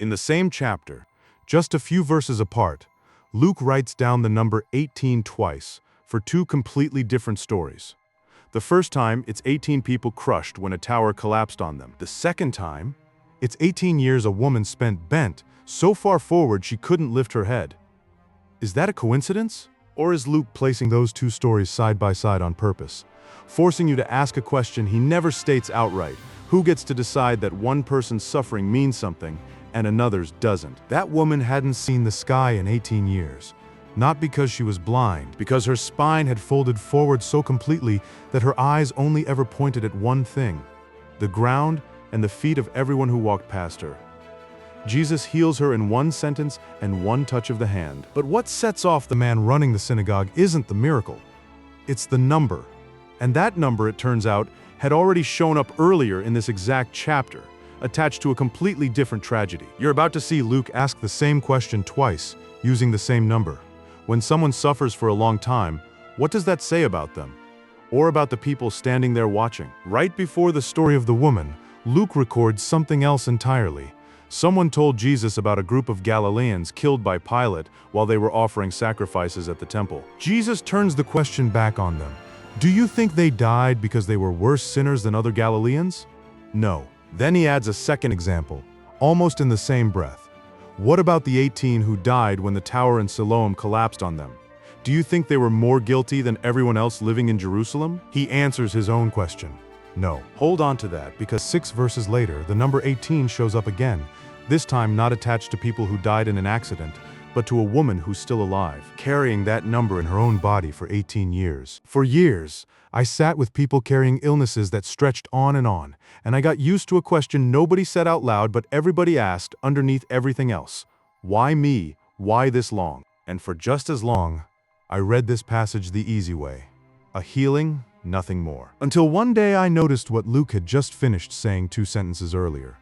In the same chapter, just a few verses apart, Luke writes down the number 18 twice for two completely different stories. The first time, it's 18 people crushed when a tower collapsed on them. The second time, it's 18 years a woman spent bent so far forward she couldn't lift her head. Is that a coincidence? Or is Luke placing those two stories side by side on purpose, forcing you to ask a question he never states outright? Who gets to decide that one person's suffering means something and another's doesn't? That woman hadn't seen the sky in 18 years. Not because she was blind, because her spine had folded forward so completely that her eyes only ever pointed at one thing: the ground and the feet of everyone who walked past her. Jesus heals her in one sentence and one touch of the hand. But what sets off the man running the synagogue isn't the miracle. It's the number. And that number, it turns out, had already shown up earlier in this exact chapter, attached to a completely different tragedy. You're about to see Luke ask the same question twice, using the same number. When someone suffers for a long time, what does that say about them? Or about the people standing there watching? Right before the story of the woman, Luke records something else entirely. Someone told Jesus about a group of Galileans killed by Pilate while they were offering sacrifices at the temple. Jesus turns the question back on them. Do you think they died because they were worse sinners than other Galileans? No. Then he adds a second example, almost in the same breath. What about the 18 who died when the tower in Siloam collapsed on them? Do you think they were more guilty than everyone else living in Jerusalem? He answers his own question. No. Hold on to that, because 6 verses later, the number 18 shows up again, this time not attached to people who died in an accident, but to a woman who's still alive, carrying that number in her own body for 18 years. For years, I sat with people carrying illnesses that stretched on, and I got used to a question nobody said out loud but everybody asked underneath everything else. Why me? Why this long? And for just as long, I read this passage the easy way. A healing, nothing more. Until one day I noticed what Luke had just finished saying 2 sentences earlier.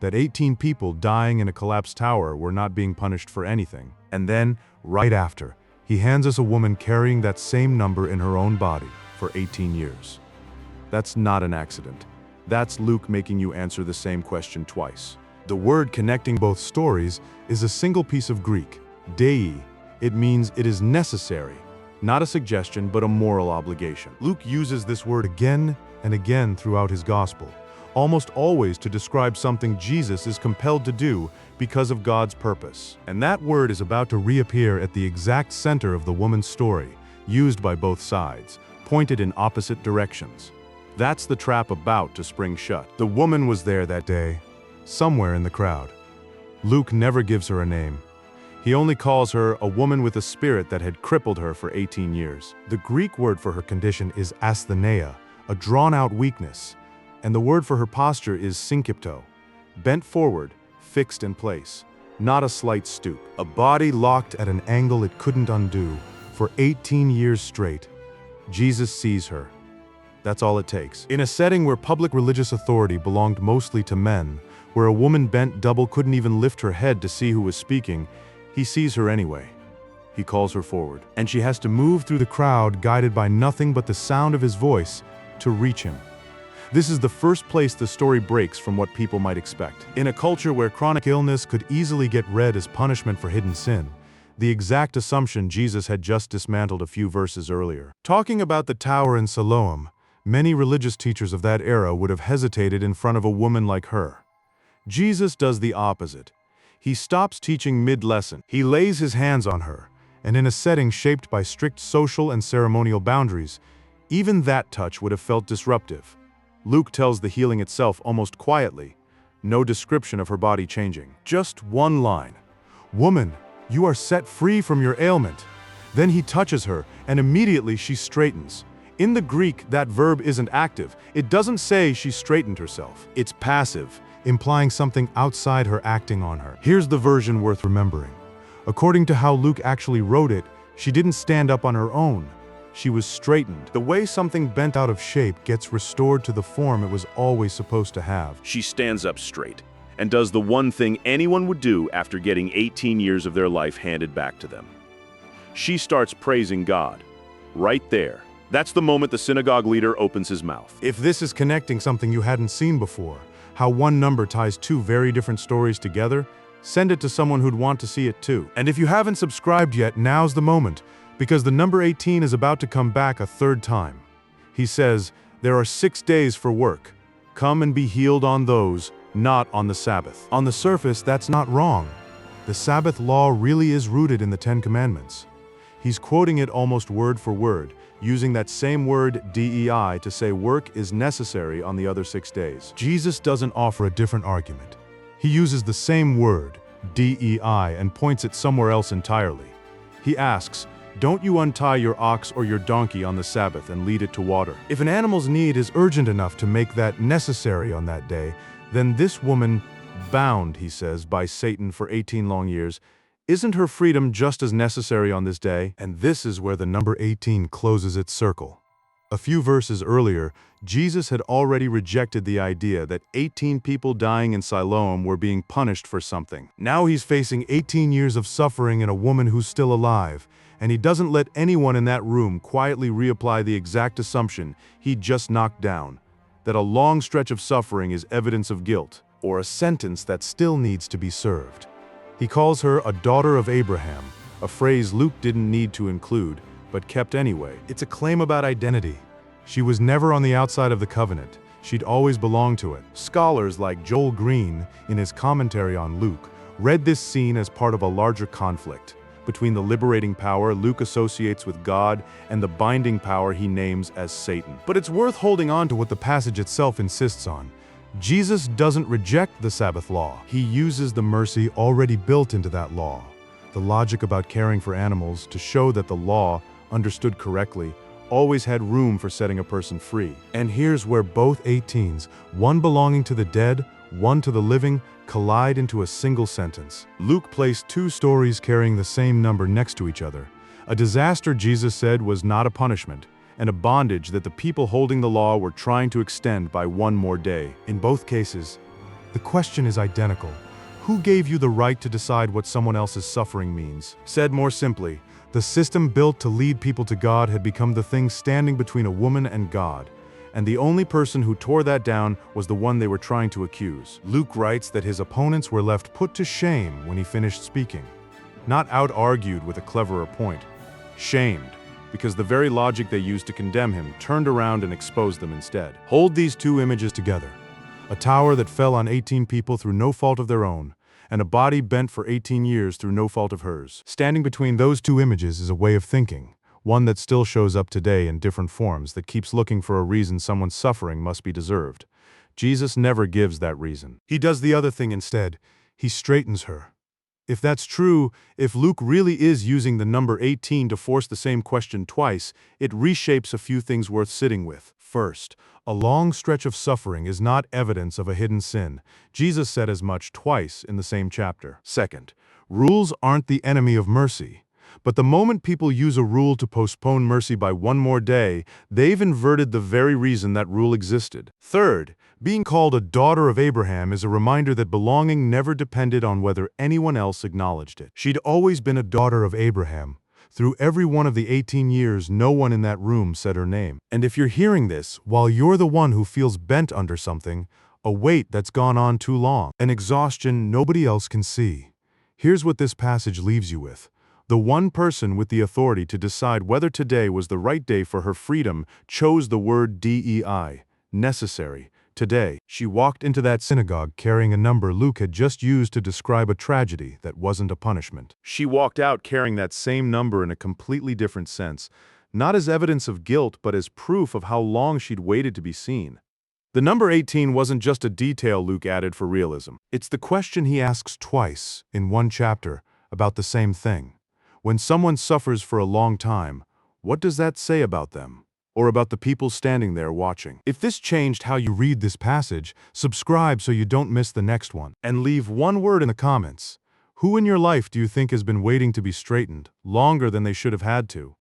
That 18 people dying in a collapsed tower were not being punished for anything. And then, right after, he hands us a woman carrying that same number in her own body for 18 years. That's not an accident. That's Luke making you answer the same question twice. The word connecting both stories is a single piece of Greek, dei. It means it is necessary, not a suggestion, but a moral obligation. Luke uses this word again and again throughout his gospel, almost always to describe something Jesus is compelled to do because of God's purpose. And that word is about to reappear at the exact center of the woman's story, used by both sides, pointed in opposite directions. That's the trap about to spring shut. The woman was there that day, somewhere in the crowd. Luke never gives her a name. He only calls her a woman with a spirit that had crippled her for 18 years. The Greek word for her condition is asthenia, a drawn-out weakness, and the word for her posture is syncypto, bent forward, fixed in place, not a slight stoop. A body locked at an angle it couldn't undo for 18 years straight. Jesus sees her. That's all it takes. In a setting where public religious authority belonged mostly to men, where a woman bent double couldn't even lift her head to see who was speaking, he sees her anyway. He calls her forward, and she has to move through the crowd, guided by nothing but the sound of his voice, to reach him. This is the first place the story breaks from what people might expect. In a culture where chronic illness could easily get read as punishment for hidden sin, the exact assumption Jesus had just dismantled a few verses earlier. Talking about the tower in Siloam, many religious teachers of that era would have hesitated in front of a woman like her. Jesus does the opposite. He stops teaching mid-lesson. He lays his hands on her, and in a setting shaped by strict social and ceremonial boundaries, even that touch would have felt disruptive. Luke tells the healing itself almost quietly, no description of her body changing. Just one line. "Woman, you are set free from your ailment." Then he touches her, and immediately she straightens. In the Greek, that verb isn't active. It doesn't say she straightened herself. It's passive, implying something outside her acting on her. Here's the version worth remembering. According to how Luke actually wrote it, she didn't stand up on her own. She was straightened. The way something bent out of shape gets restored to the form it was always supposed to have. She stands up straight and does the one thing anyone would do after getting 18 years of their life handed back to them. She starts praising God. Right there. That's the moment the synagogue leader opens his mouth. If this is connecting something you hadn't seen before, how one number ties 2 very different stories together, Send it to someone who'd want to see it too. And if you haven't subscribed yet, now's the moment, because the number 18 is about to come back a third time. He says, "There are 6 days for work. Come and be healed on those, not on the Sabbath." On the surface, that's not wrong. The Sabbath law really is rooted in the Ten Commandments. He's quoting it almost word for word, using that same word DEI to say work is necessary on the other 6 days. Jesus doesn't offer a different argument. He uses the same word, DEI, and points it somewhere else entirely. He asks, "Don't you untie your ox or your donkey on the Sabbath and lead it to water?" If an animal's need is urgent enough to make that necessary on that day, then this woman, bound, he says, by Satan for 18 long years, isn't her freedom just as necessary on this day? And this is where the number 18 closes its circle. A few verses earlier, Jesus had already rejected the idea that 18 people dying in Siloam were being punished for something. Now he's facing 18 years of suffering in a woman who's still alive, and he doesn't let anyone in that room quietly reapply the exact assumption he just knocked down, that a long stretch of suffering is evidence of guilt, or a sentence that still needs to be served. He calls her a daughter of Abraham, a phrase Luke didn't need to include, but kept anyway. It's a claim about identity. She was never on the outside of the covenant. She'd always belonged to it. Scholars like Joel Green, in his commentary on Luke, read this scene as part of a larger conflict between the liberating power Luke associates with God and the binding power he names as Satan. But it's worth holding on to what the passage itself insists on. Jesus doesn't reject the Sabbath law. He uses the mercy already built into that law, the logic about caring for animals, to show that the law, understood correctly, always had room for setting a person free. And here's where both 18s, one belonging to the dead, one to the living, collide into a single sentence. Luke placed 2 stories carrying the same number next to each other. A disaster, Jesus said, was not a punishment, and a bondage that the people holding the law were trying to extend by 1 more day. In both cases, the question is identical. Who gave you the right to decide what someone else's suffering means? Said more simply, the system built to lead people to God had become the thing standing between a woman and God, and the only person who tore that down was the one they were trying to accuse. Luke writes that his opponents were left put to shame when he finished speaking. Not out-argued with a cleverer point. Shamed, because the very logic they used to condemn him turned around and exposed them instead. Hold these 2 images together. A tower that fell on 18 people through no fault of their own, and a body bent for 18 years through no fault of hers. Standing between those 2 images is a way of thinking, one that still shows up today in different forms, that keeps looking for a reason someone's suffering must be deserved. Jesus never gives that reason. He does the other thing instead. He straightens her. If that's true, if Luke really is using the number 18 to force the same question twice, it reshapes a few things worth sitting with. First, a long stretch of suffering is not evidence of a hidden sin. Jesus said as much twice in the same chapter. Second, rules aren't the enemy of mercy. But the moment people use a rule to postpone mercy by 1 more day, they've inverted the very reason that rule existed. Third, being called a daughter of Abraham is a reminder that belonging never depended on whether anyone else acknowledged it. She'd always been a daughter of Abraham. Through every one of the 18 years, no one in that room said her name. And if you're hearing this, while you're the one who feels bent under something, a weight that's gone on too long, an exhaustion nobody else can see, here's what this passage leaves you with. The one person with the authority to decide whether today was the right day for her freedom chose the word DEI, necessary. Today, she walked into that synagogue carrying a number Luke had just used to describe a tragedy that wasn't a punishment. She walked out carrying that same number in a completely different sense, not as evidence of guilt, but as proof of how long she'd waited to be seen. The number 18 wasn't just a detail Luke added for realism. It's the question he asks twice in 1 chapter about the same thing. When someone suffers for a long time, what does that say about them? Or about the people standing there watching? If this changed how you read this passage, subscribe so you don't miss the next one. And leave 1 word in the comments. Who in your life do you think has been waiting to be straightened longer than they should have had to?